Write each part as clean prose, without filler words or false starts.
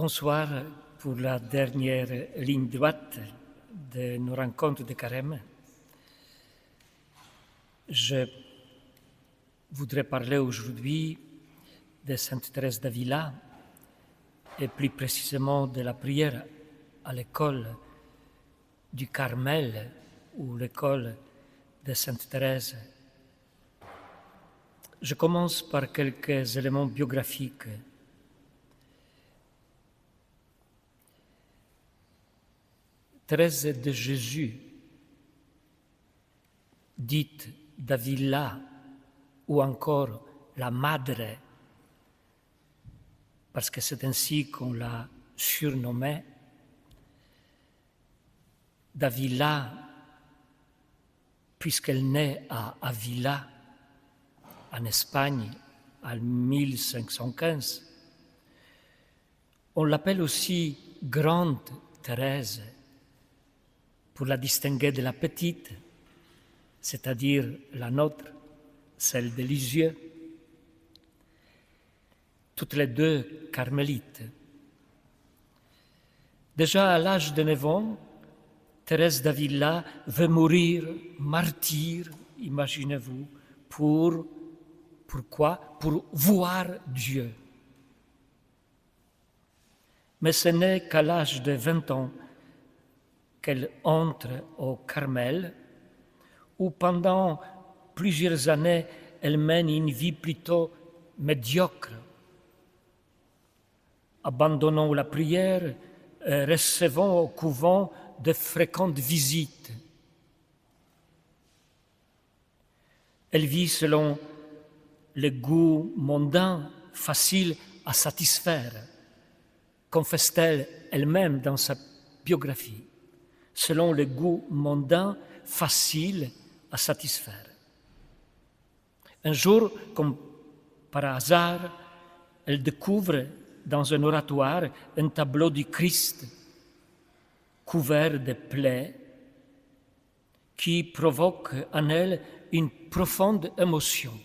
Bonsoir pour la dernière ligne droite de nos rencontres de Carême. Je voudrais parler aujourd'hui de Sainte Thérèse d'Avila et plus précisément de la prière à l'école du Carmel ou l'école de Sainte Thérèse. Je commence par quelques éléments biographiques. Thérèse de Jésus, dite d'Avila ou encore la Madre, parce que c'est ainsi qu'on l'a surnommée, d'Avila, puisqu'elle naît à Avila, en Espagne, en 1515. On l'appelle aussi Grande Thérèse, pour la distinguer de la petite, c'est-à-dire la nôtre, celle de Lisieux, toutes les deux carmélites. Déjà à l'âge de 9 ans, Thérèse d'Avila veut mourir martyre, imaginez-vous, pourquoi? Pour voir Dieu. Mais ce n'est qu'à l'âge de 20 ans qu'elle entre au Carmel, où pendant plusieurs années, elle mène une vie plutôt médiocre, abandonnant la prière, recevant au couvent de fréquentes visites. Elle vit selon le goût mondain facile à satisfaire, confesse-t-elle elle-même dans sa biographie, selon le goût mondain facile à satisfaire. Un jour, comme par hasard, elle découvre dans un oratoire un tableau du Christ couvert de plaies qui provoque en elle une profonde émotion.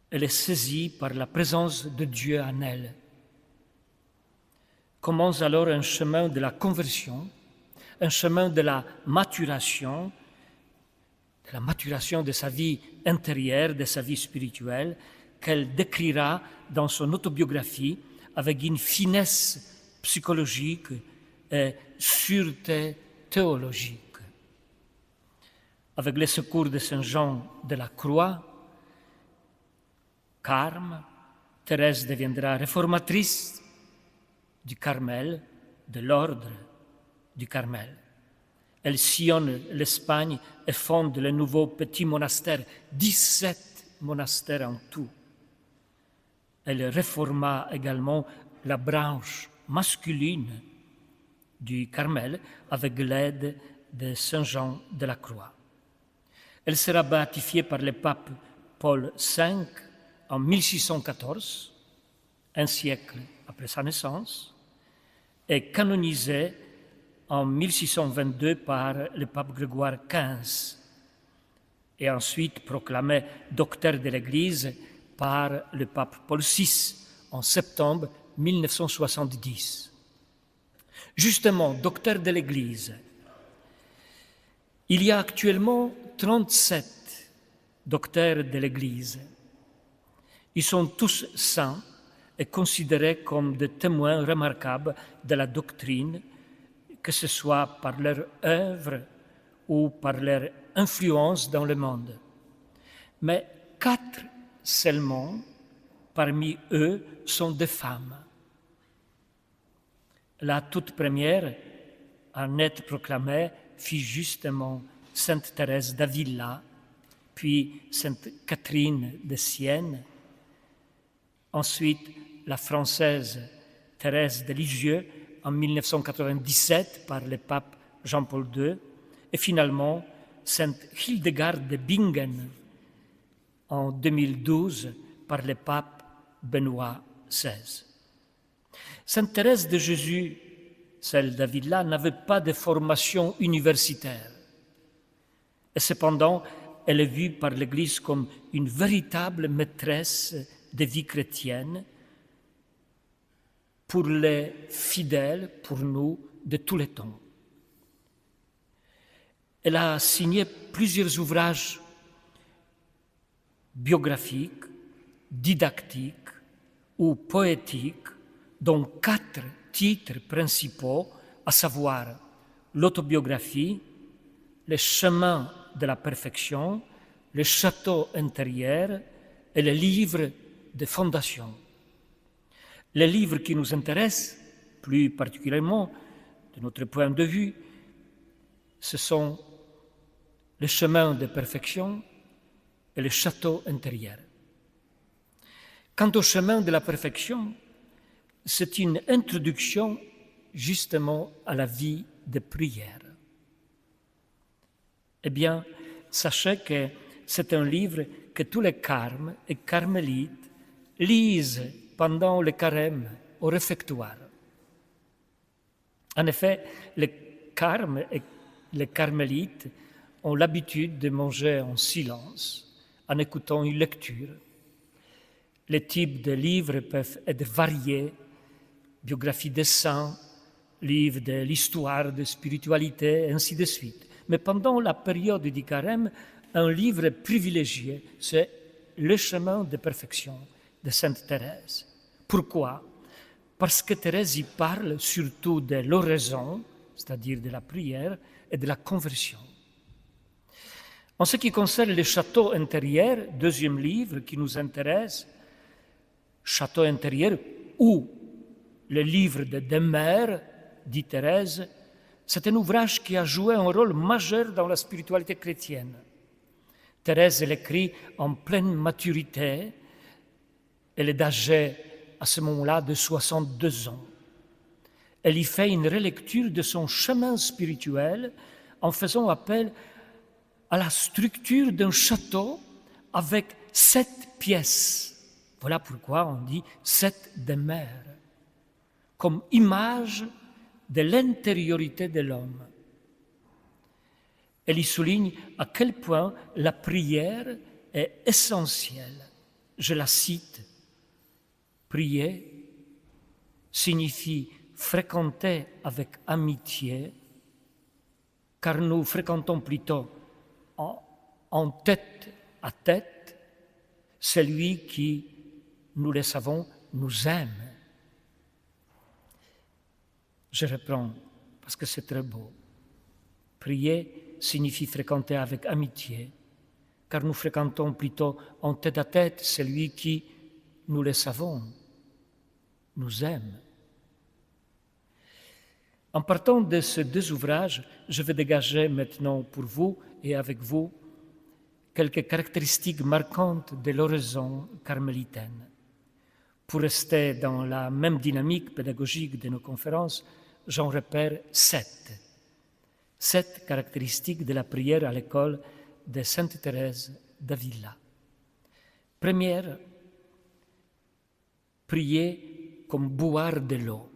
Elle est saisie par la présence de Dieu en elle. Commence alors un chemin de la conversion, un chemin de la maturation de sa vie intérieure, de sa vie spirituelle, qu'elle décrira dans son autobiographie avec une finesse psychologique et sûreté théologique. Avec le secours de Saint Jean de la Croix, Carme, Thérèse deviendra réformatrice du Carmel, de l'ordre du Carmel. Elle sillonne l'Espagne et fonde le nouveau petit monastère, 17 monastères en tout. Elle réforma également la branche masculine du Carmel avec l'aide de Saint Jean de la Croix. Elle sera béatifiée par le pape Paul V en 1614, un siècle après sa naissance, et canonisée en 1622 par le pape Grégoire XV et ensuite proclamée docteur de l'Église par le pape Paul VI en septembre 1970. Justement, docteur de l'Église, il y a actuellement 37 docteurs de l'Église. Ils sont tous saints et considérés comme des témoins remarquables de la doctrine, que ce soit par leur œuvre ou par leur influence dans le monde. Mais 4 seulement parmi eux sont des femmes. La toute première à en être proclamée fut justement Sainte Thérèse d'Avila, puis Sainte Catherine de Sienne, ensuite la française Thérèse de Lisieux en 1997 par le pape Jean-Paul II et finalement Sainte Hildegarde de Bingen en 2012 par le pape Benoît XVI. Sainte Thérèse de Jésus, celle d'Avila, n'avait pas de formation universitaire et cependant elle est vue par l'Église comme une véritable maîtresse de vie chrétienne pour les fidèles, pour nous, de tous les temps. Elle a signé plusieurs ouvrages biographiques, didactiques ou poétiques, dont 4 titres principaux, à savoir l'autobiographie, les chemins de la perfection, le château intérieur et le livre de fondation. Les livres qui nous intéressent, plus particulièrement de notre point de vue, ce sont le chemin de perfection et le château intérieur. Quant au chemin de la perfection, c'est une introduction justement à la vie de prière. Eh bien, sachez que c'est un livre que tous les carmes et carmélites lisent pendant le carême au réfectoire. En effet, les carmes et les carmélites ont l'habitude de manger en silence, en écoutant une lecture. Les types de livres peuvent être variés: biographie des saints, livres de l'histoire, de spiritualité, et ainsi de suite. Mais pendant la période du carême, un livre privilégié, c'est Le chemin de perfection de Sainte Thérèse. Pourquoi? Parce que Thérèse y parle surtout de l'oraison, c'est-à-dire de la prière, et de la conversion. En ce qui concerne le château intérieur, deuxième livre qui nous intéresse, Château intérieur ou le livre de demeure, dit Thérèse, c'est un ouvrage qui a joué un rôle majeur dans la spiritualité chrétienne. Thérèse l'écrit en pleine maturité. Elle est âgée à ce moment-là de 62 ans. Elle y fait une relecture de son chemin spirituel en faisant appel à la structure d'un château avec 7 pièces. Voilà pourquoi on dit 7 demeures, comme image de l'intériorité de l'homme. Elle y souligne à quel point la prière est essentielle. Je la cite: prier signifie fréquenter avec amitié, car nous fréquentons plutôt en tête à tête celui qui, nous le savons, nous aime. Je reprends parce que c'est très beau. Prier signifie fréquenter avec amitié, car nous fréquentons plutôt en tête à tête celui qui, nous le savons, nous aime. En partant de ces 2 ouvrages, je vais dégager maintenant pour vous et avec vous quelques caractéristiques marquantes de l'oraison carmélitaine. Pour rester dans la même dynamique pédagogique de nos conférences, j'en repère 7. 7 caractéristiques de la prière à l'école de Sainte Thérèse d'Avila. Première, prier comme boire de l'eau.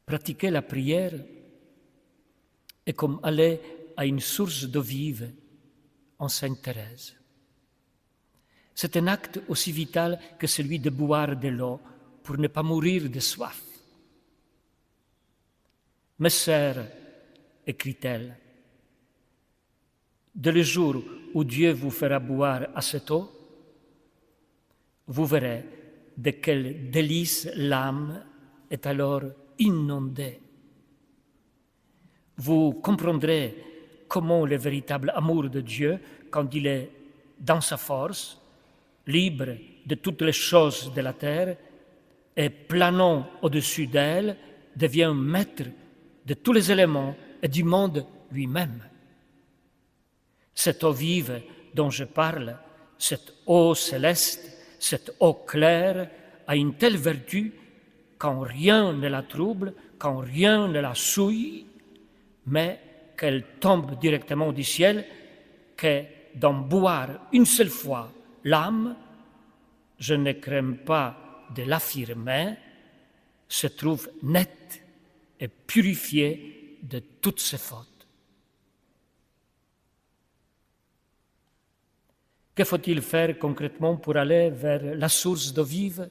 Pratiquer la prière est comme aller à une source d'eau vive en Sainte Thérèse. C'est un acte aussi vital que celui de boire de l'eau pour ne pas mourir de soif. Mes sœurs, écrit-elle, dès le jour où Dieu vous fera boire à cette eau, vous verrez de quel délice l'âme est alors inondée. Vous comprendrez comment le véritable amour de Dieu, quand il est dans sa force, libre de toutes les choses de la terre et planant au-dessus d'elle, devient maître de tous les éléments et du monde lui-même. Cette eau vive dont je parle, cette eau céleste, cette eau claire, a une telle vertu quand rien ne la trouble, quand rien ne la souille, mais qu'elle tombe directement du ciel, que d'en boire une seule fois l'âme, je ne crains pas de l'affirmer, se trouve nette et purifiée de toutes ses fautes. Que faut-il faire concrètement pour aller vers la source d'eau vive?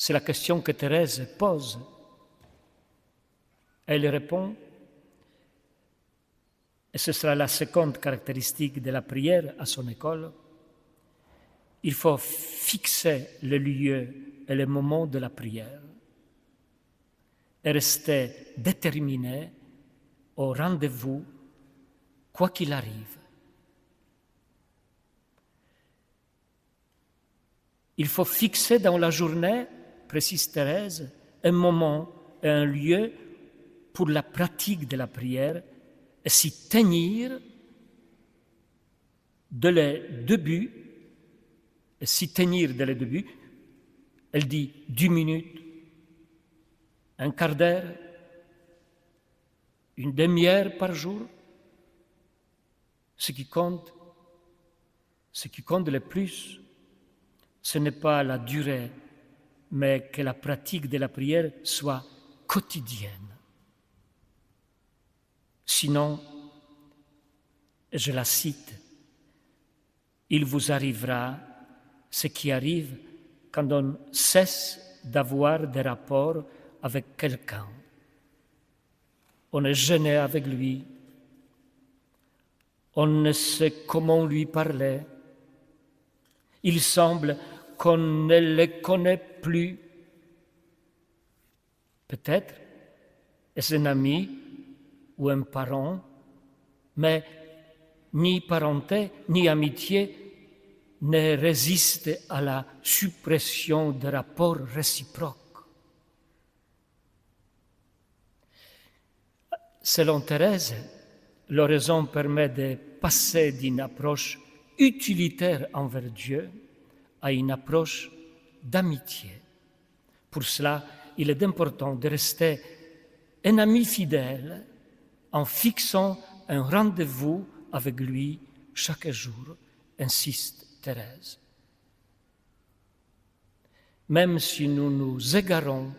C'est la question que Thérèse pose. Elle répond, et ce sera la seconde caractéristique de la prière à son école, il faut fixer le lieu et le moment de la prière et rester déterminé au rendez-vous, quoi qu'il arrive. Il faut fixer dans la journée, précise Thérèse, un moment et un lieu pour la pratique de la prière et s'y tenir dès le début. Et s'y tenir dès le début, elle dit 10 minutes, un quart d'heure, une demi-heure par jour. Ce qui compte le plus, ce n'est pas la durée, mais que la pratique de la prière soit quotidienne. Sinon, je la cite, il vous arrivera ce qui arrive quand on cesse d'avoir des rapports avec quelqu'un. On est gêné avec lui, on ne sait comment lui parler, il semble qu'on ne le connaît plus. Peut-être est-ce un ami ou un parent, mais ni parenté ni amitié ne résistent à la suppression des rapports réciproques. Selon Thérèse, l'oraison permet de passer d'une approche utilitaire envers Dieu à une approche d'amitié. Pour cela, il est important de rester un ami fidèle en fixant un rendez-vous avec lui chaque jour, insiste Thérèse. Même si nous nous égarons,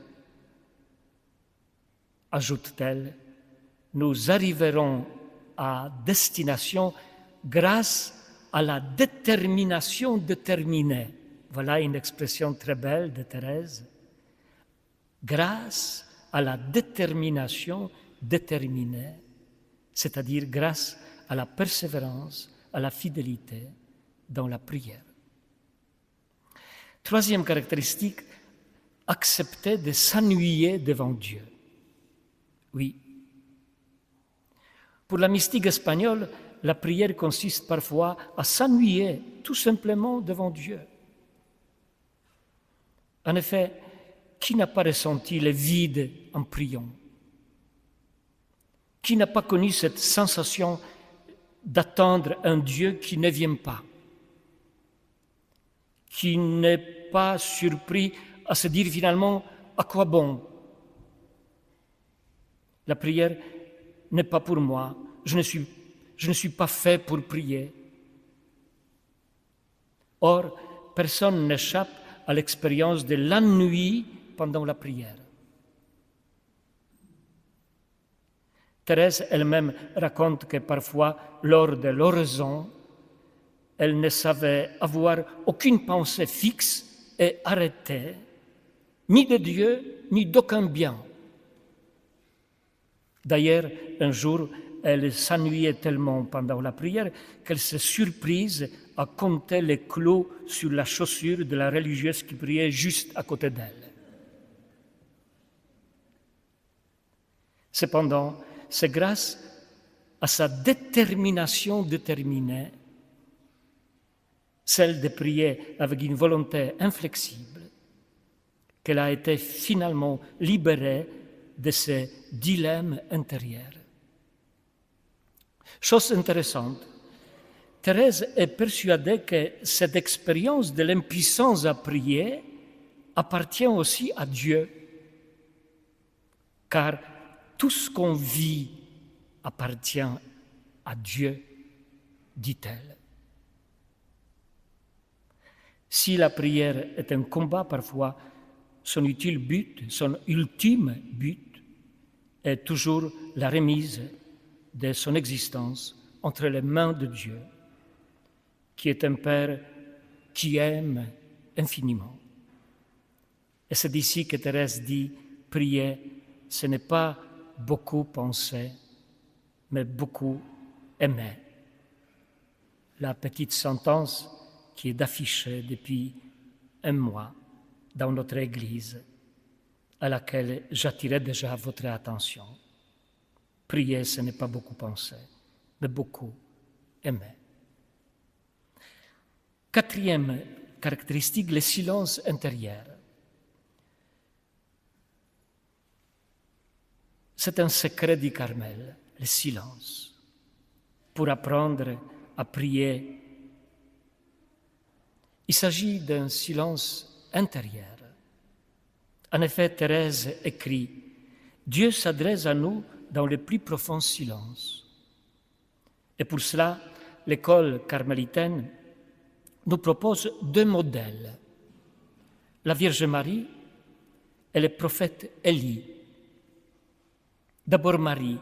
ajoute-t-elle, nous arriverons à destination grâce à la détermination déterminée. Voilà une expression très belle de Thérèse. Grâce à la détermination déterminée, c'est-à-dire grâce à la persévérance, à la fidélité dans la prière. Troisième caractéristique, accepter de s'ennuyer devant Dieu. Oui. Pour la mystique espagnole, la prière consiste parfois à s'ennuyer tout simplement devant Dieu. En effet, qui n'a pas ressenti le vide en priant? Qui n'a pas connu cette sensation d'attendre un Dieu qui ne vient pas? Qui n'est pas surpris à se dire finalement à quoi bon? La prière n'est pas pour moi, je ne suis pas fait pour prier. Or, personne n'échappe à l'expérience de l'ennui pendant la prière. Thérèse elle-même raconte que parfois, lors de l'oraison, elle ne savait avoir aucune pensée fixe et arrêtée, ni de Dieu, ni d'aucun bien. D'ailleurs, un jour, elle s'ennuyait tellement pendant la prière qu'elle s'est surprise à compter les clous sur la chaussure de la religieuse qui priait juste à côté d'elle. Cependant, c'est grâce à sa détermination déterminée, celle de prier avec une volonté inflexible, qu'elle a été finalement libérée de ses dilemmes intérieurs. Chose intéressante, Thérèse est persuadée que cette expérience de l'impuissance à prier appartient aussi à Dieu, car tout ce qu'on vit appartient à Dieu, dit-elle. Si la prière est un combat parfois, son ultime but est toujours la remise de son existence entre les mains de Dieu, qui est un Père qui aime infiniment. Et c'est d'ici que Thérèse dit, prier, ce n'est pas beaucoup penser, mais beaucoup aimer. La petite sentence qui est affichée depuis un mois dans notre Église, à laquelle j'attirais déjà votre attention. Prier, ce n'est pas beaucoup penser, mais beaucoup aimer. Quatrième caractéristique, le silence intérieur. C'est un secret du Carmel, le silence, pour apprendre à prier. Il s'agit d'un silence intérieur. En effet, Thérèse écrit « Dieu s'adresse à nous dans le plus profond silence ». Et pour cela, l'école carmélitaine nous propose deux modèles, la Vierge Marie et le prophète Élie. D'abord Marie,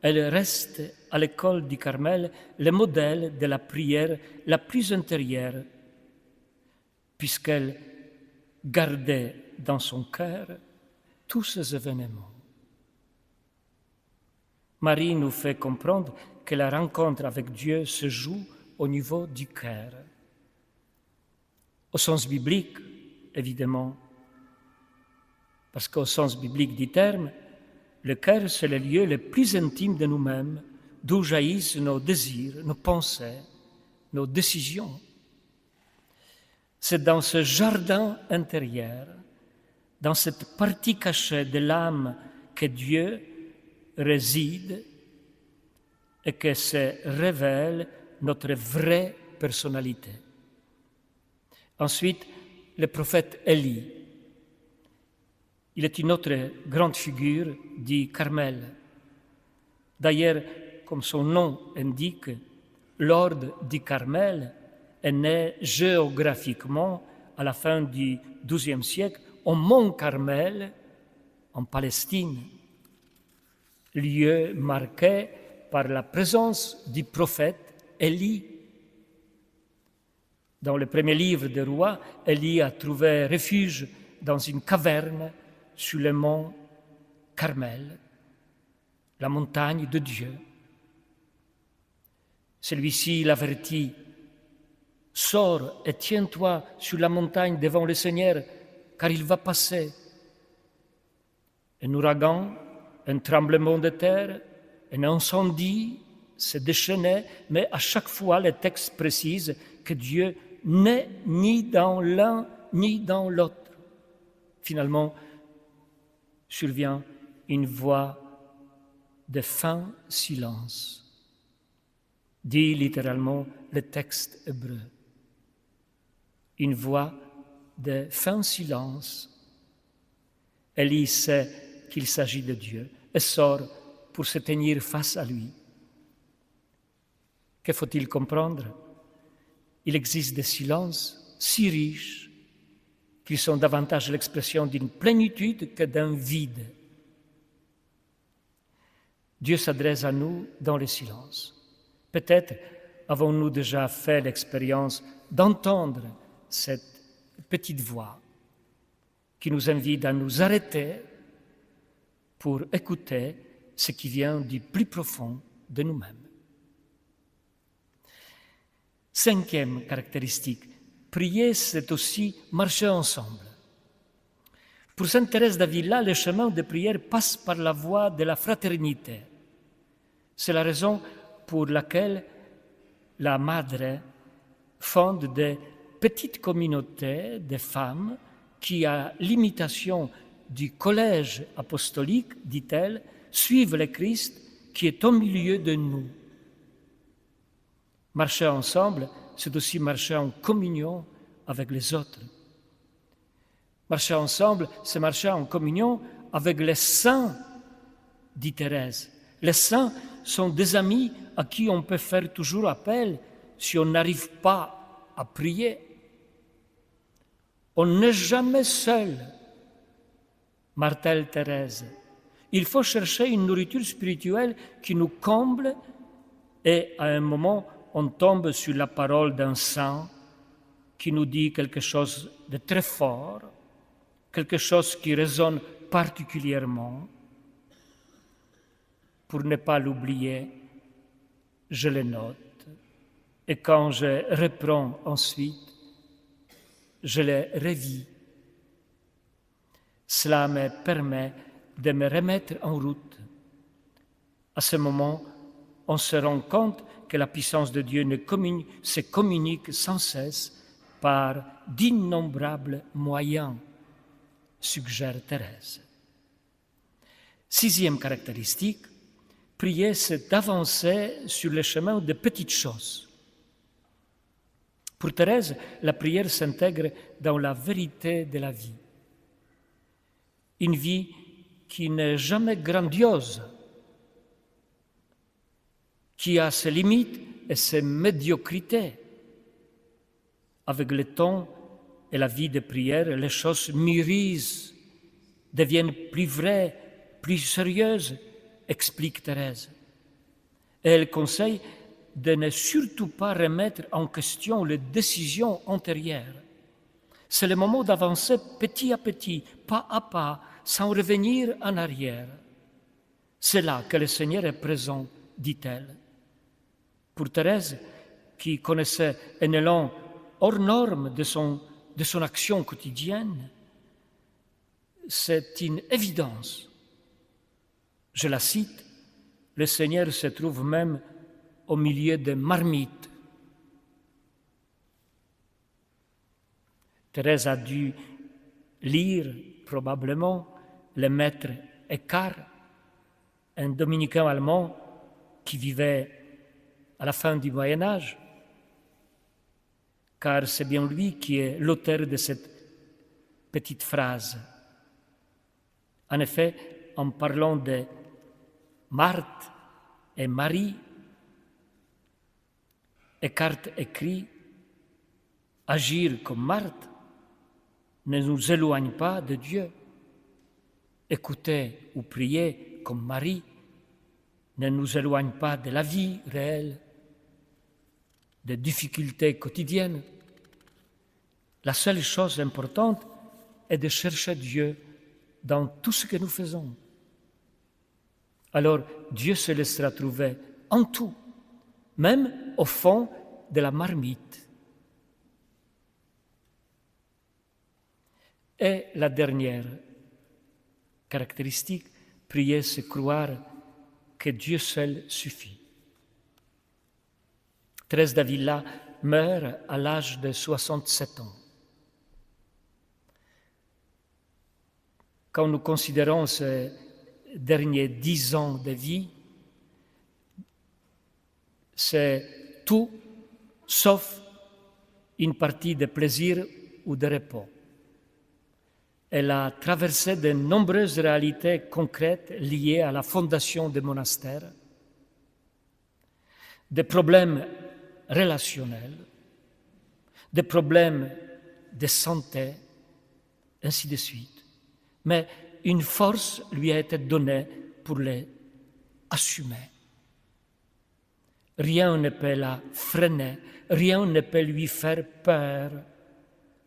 elle reste à l'école du Carmel le modèle de la prière la plus intérieure, puisqu'elle gardait dans son cœur tous ces événements. Marie nous fait comprendre que la rencontre avec Dieu se joue au niveau du cœur. Au sens biblique, évidemment, parce qu'au sens biblique du terme, le cœur, c'est le lieu le plus intime de nous-mêmes, d'où jaillissent nos désirs, nos pensées, nos décisions. C'est dans ce jardin intérieur, dans cette partie cachée de l'âme que Dieu réside et que se révèle notre vraie personnalité. Ensuite, le prophète Élie. Il est une autre grande figure du Carmel. D'ailleurs, comme son nom indique, l'ordre du Carmel est né géographiquement à la fin du XIIe siècle au mont Carmel, en Palestine, lieu marqué par la présence du prophète Élie. Dans le premier livre des Rois, Élie a trouvé refuge dans une caverne sur le mont Carmel, la montagne de Dieu. Celui-ci l'avertit, « Sors et tiens-toi sur la montagne devant le Seigneur, car il va passer. » Un ouragan, un tremblement de terre, un incendie se déchaînait, mais à chaque fois, le texte précise que Dieu n'est ni dans l'un ni dans l'autre. Finalement, survient une voix de fin silence, dit littéralement le texte hébreu. Une voix de fin silence. Élie sait qu'il s'agit de Dieu et sort pour se tenir face à lui. Que faut-il comprendre? Il existe des silences si riches qu'ils sont davantage l'expression d'une plénitude que d'un vide. Dieu s'adresse à nous dans le silence. Peut-être avons-nous déjà fait l'expérience d'entendre cette petite voix qui nous invite à nous arrêter pour écouter ce qui vient du plus profond de nous-mêmes. Cinquième caractéristique, prier, c'est aussi marcher ensemble. Pour sainte Thérèse d'Avila, le chemin de prière passe par la voie de la fraternité. C'est la raison pour laquelle la Madre fonde des petites communautés de femmes qui, à l'imitation du collège apostolique, dit-elle, suivent le Christ qui est au milieu de nous. Marcher ensemble, c'est aussi marcher en communion avec les autres. Marcher ensemble, c'est marcher en communion avec les saints, dit Thérèse. Les saints sont des amis à qui on peut faire toujours appel si on n'arrive pas à prier. On n'est jamais seul, martèle Thérèse. Il faut chercher une nourriture spirituelle qui nous comble et à un moment, on tombe sur la parole d'un saint qui nous dit quelque chose de très fort. quelque chose qui résonne particulièrement. Pour ne pas l'oublier, je le note, et quand je reprends ensuite, je le revis. Cela me permet de me remettre en route. À ce moment, on se rend compte que la puissance de Dieu se communique sans cesse par d'innombrables moyens, suggère Thérèse. Sixième caractéristique, prier, c'est d'avancer sur le chemin de petites choses. Pour Thérèse, la prière s'intègre dans la vérité de la vie. Une vie qui n'est jamais grandiose, qui a ses limites et ses médiocrités. Avec le temps et la vie de prière, les choses mûrissent, deviennent plus vraies, plus sérieuses, explique Thérèse. Et elle conseille de ne surtout pas remettre en question les décisions antérieures. C'est le moment d'avancer petit à petit, pas à pas, sans revenir en arrière. C'est là que le Seigneur est présent, dit-elle. Pour Thérèse, qui connaissait un élan hors norme de son action quotidienne, c'est une évidence. Je la cite, le Seigneur se trouve même au milieu des marmites. Thérèse a dû lire probablement le maître Eckhart, un dominicain allemand qui vivait à la fin du Moyen Âge, car c'est bien lui qui est l'auteur de cette petite phrase. En effet, en parlant de Marthe et Marie, Eckhart écrit « Agir comme Marthe ne nous éloigne pas de Dieu. Écouter ou prier comme Marie ne nous éloigne pas de la vie réelle, des difficultés quotidiennes. La seule chose importante est de chercher Dieu dans tout ce que nous faisons. Alors Dieu se laissera trouver en tout, même au fond de la marmite. Et la dernière caractéristique, prier, c'est croire que Dieu seul suffit. Thérèse d'Avila meurt à l'âge de 67 ans. Quand nous considérons ces derniers 10 ans de vie, c'est tout sauf une partie de plaisir ou de repos. Elle a traversé de nombreuses réalités concrètes liées à la fondation des monastères, des problèmes relationnels, des problèmes de santé, ainsi de suite. Mais une force lui a été donnée pour les assumer. Rien ne peut la freiner, rien ne peut lui faire peur,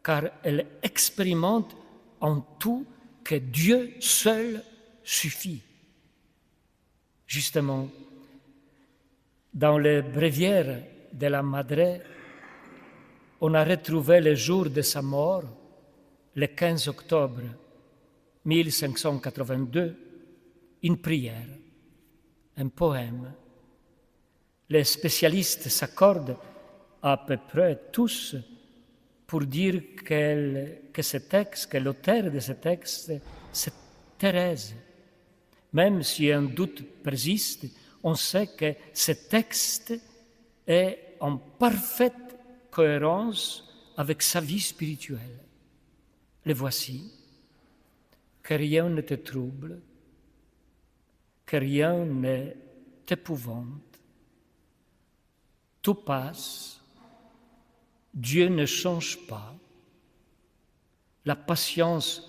car elle expérimente en tout que Dieu seul suffit. Justement, dans le bréviaire de la Madre, on a retrouvé le jour de sa mort, le 15 octobre 1582, une prière, un poème. Les spécialistes s'accordent à peu près tous pour dire que l'auteur de ce texte, c'est Thérèse. Même si un doute persiste, on sait que ce texte est en parfaite cohérence avec sa vie spirituelle. Le voici. Que rien ne te trouble, que rien ne t'épouvante. Tout passe, Dieu ne change pas, la patience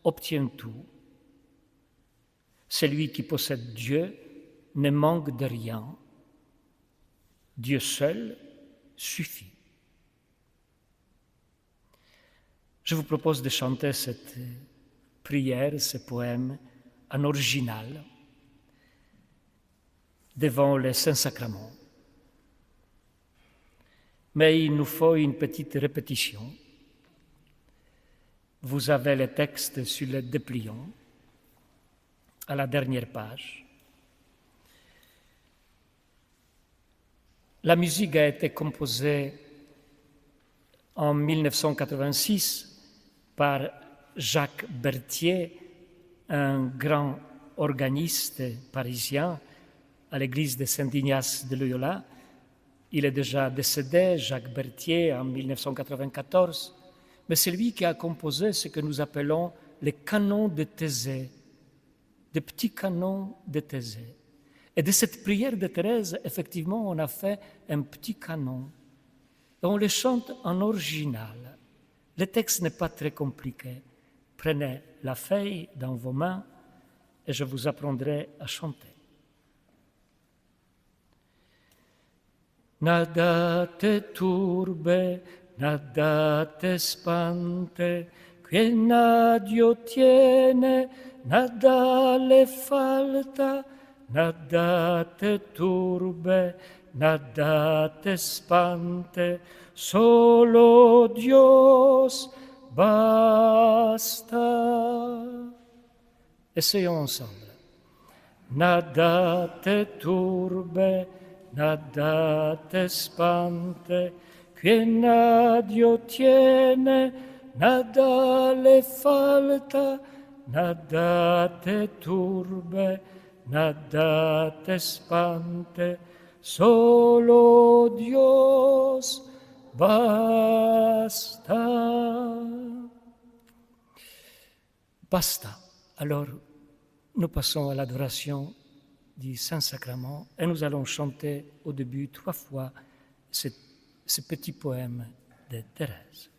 obtient tout. Celui qui possède Dieu ne manque de rien. Dieu seul suffit. Je vous propose de chanter cette prière, ce poème en original devant le Saint-Sacrement. Mais il nous faut une petite répétition. Vous avez le texte sur le dépliant, à la dernière page. La musique a été composée en 1986 par Jacques Berthier, un grand organiste parisien à l'église de Saint-Ignace de Loyola. Il est déjà décédé, Jacques Berthier, en 1994, mais c'est lui qui a composé ce que nous appelons les canons de Thésée, des petits canons de Thésée. Et de cette prière de Thérèse, effectivement, on a fait un petit canon. Et on le chante en original. Le texte n'est pas très compliqué. Prenez la feuille dans vos mains et je vous apprendrai à chanter. Nada te turbe, nada te spante, que nadio tiene, nada le falta, nada te turbe, nada te spante, solo Dios basta. Essayons ensemble. Nada te turbe, nada te spante, que nadio tiene, nada le falta, nada te turbe, nada te spante, solo Dios basta. Basta. Alors, nous passons à l'adoration du Saint-Sacrement et nous allons chanter au début 3 fois ce petit poème de Thérèse.